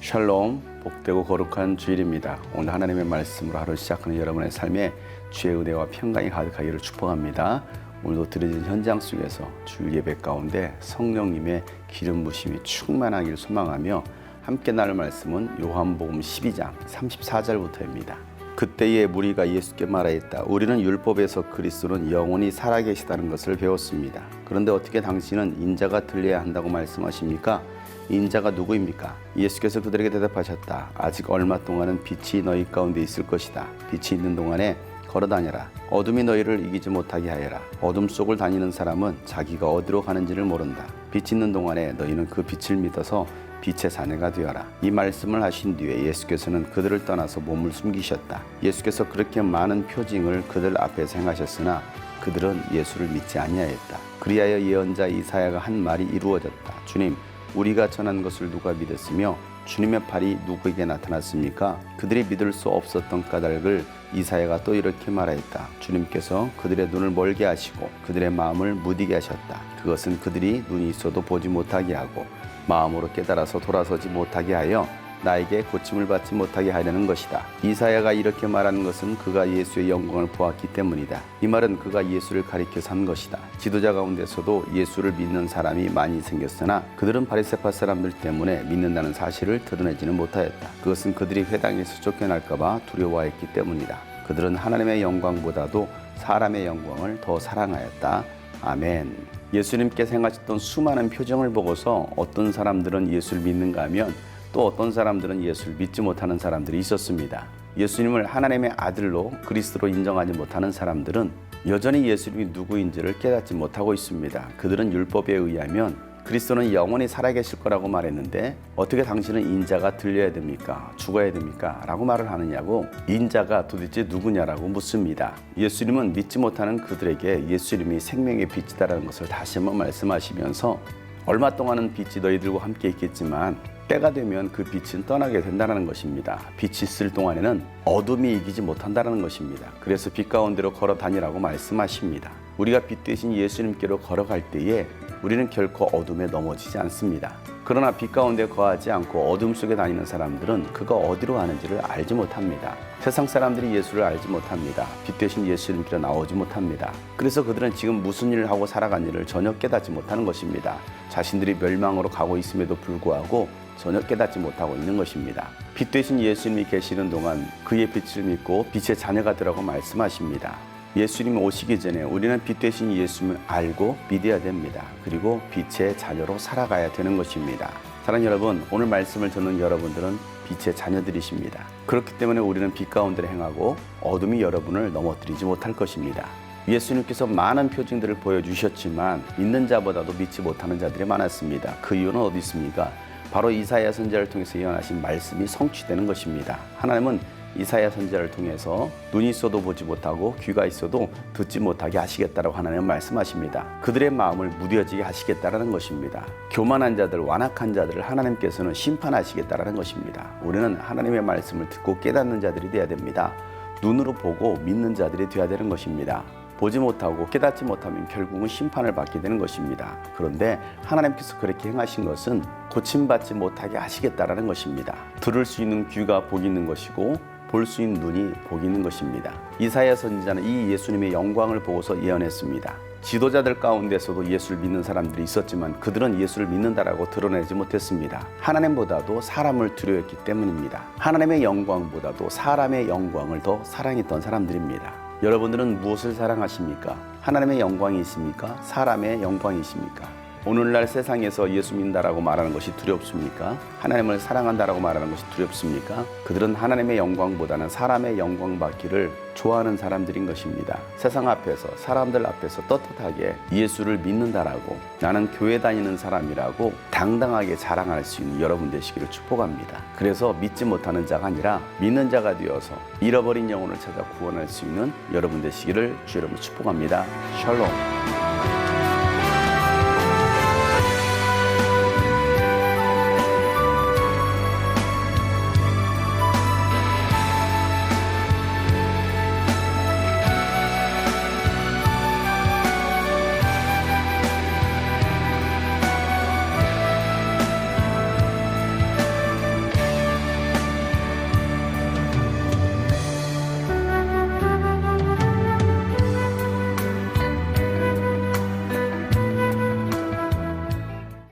샬롬, 복되고 거룩한 주일입니다. 오늘 하나님의 말씀으로 하루 시작하는 여러분의 삶에 주의 은혜와 평강이 가득하기를 축복합니다. 오늘도 드려진 현장 속에서 주일 예배 가운데 성령님의 기름 부심이 충만하기를 소망하며 함께 나눌 말씀은 요한복음 12장 34절부터입니다. 그때의 무리가 예수께 말하였다. 우리는 율법에서 그리스도는 영원히 살아계시다는 것을 배웠습니다. 그런데 어떻게 당신은 인자가 들려야 한다고 말씀하십니까? 인자가 누구입니까? 예수께서 그들에게 대답하셨다. 아직 얼마 동안은 빛이 너희 가운데 있을 것이다. 빛이 있는 동안에 걸어다녀라. 어둠이 너희를 이기지 못하게 하여라. 어둠 속을 다니는 사람은 자기가 어디로 가는지를 모른다. 빛 있는 동안에 너희는 그 빛을 믿어서 빛의 자녀가 되어라. 이 말씀을 하신 뒤에 예수께서는 그들을 떠나서 몸을 숨기셨다. 예수께서 그렇게 많은 표징을 그들 앞에서 행하셨으나 그들은 예수를 믿지 아니하였다. 그리하여 예언자 이사야가 한 말이 이루어졌다. 주님, 우리가 전한 것을 누가 믿었으며 주님의 팔이 누구에게 나타났습니까? 그들이 믿을 수 없었던 까닭을 이사야가 또 이렇게 말하였다. 주님께서 그들의 눈을 멀게 하시고 그들의 마음을 무디게 하셨다. 그것은 그들이 눈이 있어도 보지 못하게 하고 마음으로 깨달아서 돌아서지 못하게 하여 나에게 고침을 받지 못하게 하려는 것이다. 이사야가 이렇게 말하는 것은 그가 예수의 영광을 보았기 때문이다. 이 말은 그가 예수를 가리켜서 한 것이다. 지도자 가운데서도 예수를 믿는 사람이 많이 생겼으나 그들은 바리새파 사람들 때문에 믿는다는 사실을 드러내지는 못하였다. 그것은 그들이 회당에서 쫓겨날까 봐 두려워했기 때문이다. 그들은 하나님의 영광보다도 사람의 영광을 더 사랑하였다. 아멘. 예수님께서 행하셨던 수많은 표정을 보고서 어떤 사람들은 예수를 믿는가 하면 또 어떤 사람들은 예수를 믿지 못하는 사람들이 있었습니다. 예수님을 하나님의 아들로 그리스도로 인정하지 못하는 사람들은 여전히 예수님이 누구인지를 깨닫지 못하고 있습니다. 그들은 율법에 의하면 그리스도는 영원히 살아계실 거라고 말했는데 어떻게 당신은 인자가 들려야 됩니까? 죽어야 됩니까? 라고 말을 하느냐고 인자가 도대체 누구냐라고 묻습니다. 예수님은 믿지 못하는 그들에게 예수님이 생명의 빛이다라는 것을 다시 한번 말씀하시면서 얼마 동안은 빛이 너희들과 함께 있겠지만 때가 되면 그 빛은 떠나게 된다는 것입니다. 빛이 있을 동안에는 어둠이 이기지 못한다는 것입니다. 그래서 빛 가운데로 걸어 다니라고 말씀하십니다. 우리가 빛 대신 예수님께로 걸어갈 때에 우리는 결코 어둠에 넘어지지 않습니다. 그러나 빛 가운데 거하지 않고 어둠 속에 다니는 사람들은 그가 어디로 가는지를 알지 못합니다. 세상 사람들이 예수를 알지 못합니다. 빛 대신 예수님께로 나오지 못합니다. 그래서 그들은 지금 무슨 일을 하고 살아가는지를 전혀 깨닫지 못하는 것입니다. 자신들이 멸망으로 가고 있음에도 불구하고 전혀 깨닫지 못하고 있는 것입니다. 빛 대신 예수님이 계시는 동안 그의 빛을 믿고 빛의 자녀가 되라고 말씀하십니다. 예수님이 오시기 전에 우리는 빛 대신 예수님을 알고 믿어야 됩니다. 그리고 빛의 자녀로 살아가야 되는 것입니다. 사랑하는 여러분, 오늘 말씀을 듣는 여러분들은 빛의 자녀들이십니다. 그렇기 때문에 우리는 빛 가운데 행하고 어둠이 여러분을 넘어뜨리지 못할 것입니다. 예수님께서 많은 표징들을 보여주셨지만 믿는 자보다도 믿지 못하는 자들이 많았습니다. 그 이유는 어디 있습니까? 바로 이사야 선지자를 통해서 예언하신 말씀이 성취되는 것입니다. 하나님은 이사야 선지자를 통해서 눈이 있어도 보지 못하고 귀가 있어도 듣지 못하게 하시겠다라고 하나님은 말씀하십니다. 그들의 마음을 무뎌지게 하시겠다라는 것입니다. 교만한 자들, 완악한 자들을 하나님께서는 심판하시겠다라는 것입니다. 우리는 하나님의 말씀을 듣고 깨닫는 자들이 되어야 됩니다. 눈으로 보고 믿는 자들이 되어야 되는 것입니다. 보지 못하고 깨닫지 못하면 결국은 심판을 받게 되는 것입니다. 그런데 하나님께서 그렇게 행하신 것은 고침받지 못하게 하시겠다라는 것입니다. 들을 수 있는 귀가 복이 있는 것이고 볼 수 있는 눈이 복이 있는 것입니다. 이사야 선지자는 이 예수님의 영광을 보고서 예언했습니다. 지도자들 가운데서도 예수를 믿는 사람들이 있었지만 그들은 예수를 믿는다라고 드러내지 못했습니다. 하나님보다도 사람을 두려워했기 때문입니다. 하나님의 영광보다도 사람의 영광을 더 사랑했던 사람들입니다. 여러분들은 무엇을 사랑하십니까? 하나님의 영광이십니까? 사람의 영광이십니까? 오늘날 세상에서 예수 믿는다라고 말하는 것이 두렵습니까? 하나님을 사랑한다라고 말하는 것이 두렵습니까? 그들은 하나님의 영광보다는 사람의 영광 받기를 좋아하는 사람들인 것입니다. 세상 앞에서 사람들 앞에서 떳떳하게 예수를 믿는다라고 나는 교회 다니는 사람이라고 당당하게 자랑할 수 있는 여러분 되시기를 축복합니다. 그래서 믿지 못하는 자가 아니라 믿는 자가 되어서 잃어버린 영혼을 찾아 구원할 수 있는 여러분 되시기를 주 여러분 축복합니다. 샬롬.